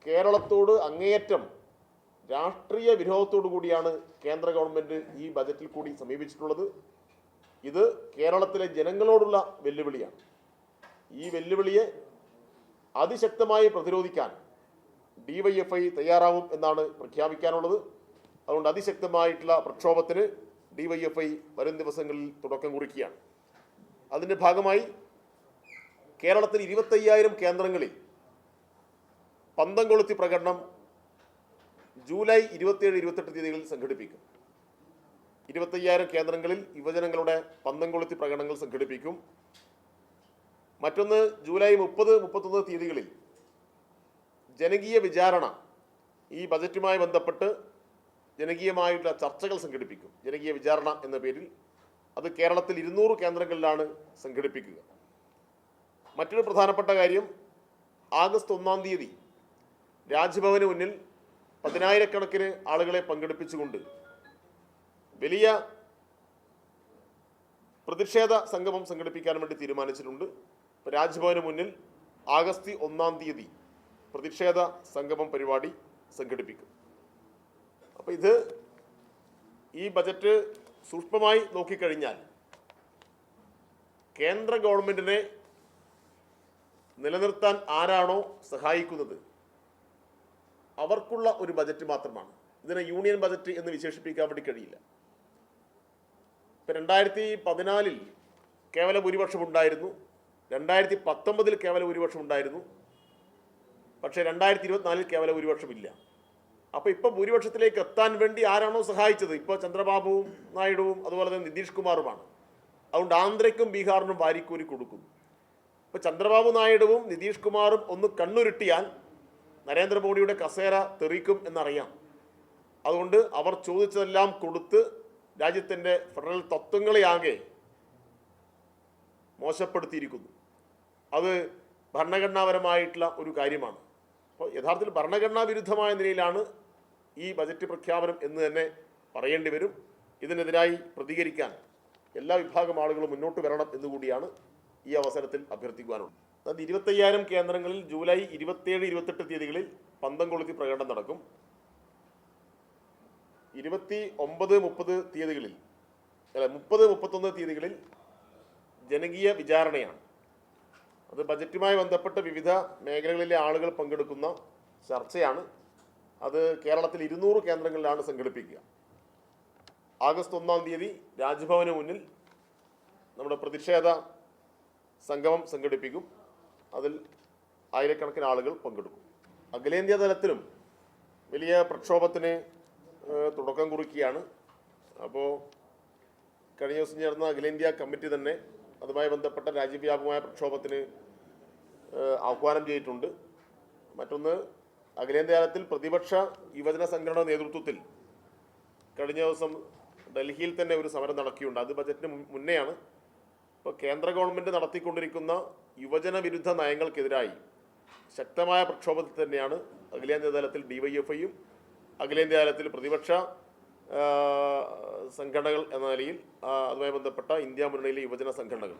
കേരളത്തോട് അങ്ങേയറ്റം രാഷ്ട്രീയ വിരോധത്തോടു കൂടിയാണ് കേന്ദ്ര ഗവൺമെൻറ് ഈ ബജറ്റിൽ കൂടി സമീപിച്ചിട്ടുള്ളത്. ഇത് കേരളത്തിലെ ജനങ്ങളോടുള്ള വെല്ലുവിളിയാണ്. ഈ വെല്ലുവിളിയെ അതിശക്തമായി പ്രതിരോധിക്കാൻ DYFI തയ്യാറാവും എന്നാണ് പ്രഖ്യാപിക്കാനുള്ളത്. അതുകൊണ്ട് അതിശക്തമായിട്ടുള്ള പ്രക്ഷോഭത്തിന് DYFI വരും ദിവസങ്ങളിൽ തുടക്കം കുറിക്കുകയാണ്. അതിൻ്റെ ഭാഗമായി കേരളത്തിൽ 25,000 കേന്ദ്രങ്ങളിൽ പന്തം കൊളുത്തി പ്രകടനം ജൂലൈ 27-28 തീയതികളിൽ സംഘടിപ്പിക്കും. 25,000 കേന്ദ്രങ്ങളിൽ യുവജനങ്ങളുടെ പന്തം കൊളുത്തി പ്രകടനങ്ങൾ സംഘടിപ്പിക്കും. മറ്റൊന്ന് ജൂലൈ 30-31 തീയതികളിൽ ജനകീയ വിചാരണ, ഈ ബജറ്റുമായി ബന്ധപ്പെട്ട് ജനകീയമായിട്ടുള്ള ചർച്ചകൾ സംഘടിപ്പിക്കും. ജനകീയ വിചാരണ എന്ന പേരിൽ അത് കേരളത്തിൽ 200 കേന്ദ്രങ്ങളിലാണ് സംഘടിപ്പിക്കുക. മറ്റൊരു പ്രധാനപ്പെട്ട കാര്യം, ആഗസ്റ്റ് 1-ാം തീയതി രാജ്ഭവന് മുന്നിൽ 10,000-കണക്കിന് ആളുകളെ പങ്കെടുപ്പിച്ചുകൊണ്ട് വലിയ പ്രതിഷേധ സംഗമം സംഘടിപ്പിക്കാൻ വേണ്ടി തീരുമാനിച്ചിട്ടുണ്ട്. രാജ്ഭവന് മുന്നിൽ ആഗസ്റ്റ് 1-ാം തീയതി പ്രതിഷേധ സംഗമം പരിപാടി സംഘടിപ്പിക്കും. അപ്പോൾ ഈ ബജറ്റ് സൂക്ഷ്മമായി നോക്കിക്കഴിഞ്ഞാൽ കേന്ദ്ര ഗവൺമെൻറ്റിനെ നിലനിർത്താൻ ആരാണോ സഹായിക്കുന്നത് അവർക്കുള്ള ഒരു ബജറ്റ് മാത്രമാണ്. ഇതിനെ യൂണിയൻ ബജറ്റ് എന്ന് വിശേഷിപ്പിക്കാൻ വേണ്ടി കഴിയില്ല. ഇപ്പം 2014 കേവല ഭൂരിപക്ഷം ഉണ്ടായിരുന്നു, 2019 കേവല ഭൂരിപക്ഷം ഉണ്ടായിരുന്നു, പക്ഷേ 2024 കേവല ഭൂരിപക്ഷമില്ല. അപ്പോൾ ഇപ്പോൾ ഭൂരിപക്ഷത്തിലേക്ക് എത്താൻ വേണ്ടി ആരാണോ സഹായിച്ചത്, ഇപ്പോൾ ചന്ദ്രബാബു നായിഡുവും അതുപോലെ തന്നെ നിതീഷ് കുമാറുമാണ്. അതുകൊണ്ട് ആന്ധ്രയ്ക്കും ബീഹാറിനും വാരിക്കൂരി കൊടുക്കുന്നു. ഇപ്പോൾ ചന്ദ്രബാബു നായിഡുവും നിതീഷ് കുമാറും ഒന്ന് കണ്ണുരുട്ടിയാൽ നരേന്ദ്രമോദിയുടെ കസേര തെറിക്കും എന്നറിയാം. അതുകൊണ്ട് അവർ ചോദിച്ചതെല്ലാം കൊടുത്ത് രാജ്യത്തിൻ്റെ ഫെഡറൽ തത്വങ്ങളെയാകെ മോശപ്പെടുത്തിയിരിക്കുന്നു. അത് ഭരണഘടനാപരമായിട്ടുള്ള ഒരു കാര്യമാണ്. അപ്പോൾ യഥാർത്ഥത്തിൽ ഭരണഘടനാ വിരുദ്ധമായ നിലയിലാണ് ഈ ബജറ്റ് പ്രഖ്യാപനം എന്ന് തന്നെ പറയേണ്ടി വരും. ഇതിനെതിരായി പ്രതികരിക്കാൻ എല്ലാ വിഭാഗം ആളുകളും മുന്നോട്ട് വരണം എന്നുകൂടിയാണ് ഈ അവസരത്തിൽ അഭ്യർത്ഥിക്കുവാനുള്ളത്. അത് 25,000 കേന്ദ്രങ്ങളിൽ ജൂലൈ 27-28 തീയതികളിൽ പന്തം കൊളുത്തി പ്രകടനം നടക്കും. 29-30 തീയതികളിൽ 30-31 തീയതികളിൽ ജനകീയ വിചാരണയാണ്. അത് ബജറ്റുമായി ബന്ധപ്പെട്ട് വിവിധ മേഖലകളിലെ ആളുകൾ പങ്കെടുക്കുന്ന ചർച്ചയാണ്. അത് കേരളത്തിൽ 200 കേന്ദ്രങ്ങളിലാണ് സംഘടിപ്പിക്കുക. ആഗസ്റ്റ് 1-ാം തീയതി രാജ്ഭവന് മുന്നിൽ നമ്മുടെ പ്രതിഷേധ സംഗമം സംഘടിപ്പിക്കും. അതിൽ ആയിരക്കണക്കിന് ആളുകൾ പങ്കെടുക്കും. അഖിലേന്ത്യാ തലത്തിലും വലിയ പ്രക്ഷോഭത്തിന് തുടക്കം കുറിക്കുകയാണ്. അപ്പോൾ കഴിഞ്ഞ ദിവസം ചേർന്ന അഖിലേന്ത്യാ കമ്മിറ്റി തന്നെ അതുമായി ബന്ധപ്പെട്ട രാജ്യവ്യാപകമായ പ്രക്ഷോഭത്തിന് ആഹ്വാനം ചെയ്തിട്ടുണ്ട്. മറ്റൊന്ന്, അഖിലേന്ത്യാ തലത്തിൽ പ്രതിപക്ഷ യുവജന സംഘടന നേതൃത്വത്തിൽ കഴിഞ്ഞ ദിവസം ഡൽഹിയിൽ തന്നെ ഒരു സമരം നടക്കുകയുണ്ട്. അത് ബജറ്റിന് മുന്നെയാണ്. ഇപ്പോൾ കേന്ദ്ര ഗവൺമെൻറ് നടത്തിക്കൊണ്ടിരിക്കുന്ന യുവജന വിരുദ്ധ നയങ്ങൾക്കെതിരായി ശക്തമായ പ്രക്ഷോഭത്തിൽ തന്നെയാണ് അഖിലേന്ത്യാ തലത്തിൽ DYFIയും അഖിലേന്ത്യാ തലത്തിൽ പ്രതിപക്ഷ സംഘടനകൾ എന്ന നിലയിൽ അതുമായി ബന്ധപ്പെട്ട ഇന്ത്യ മുന്നണിയിലെ യുവജന സംഘടനകൾ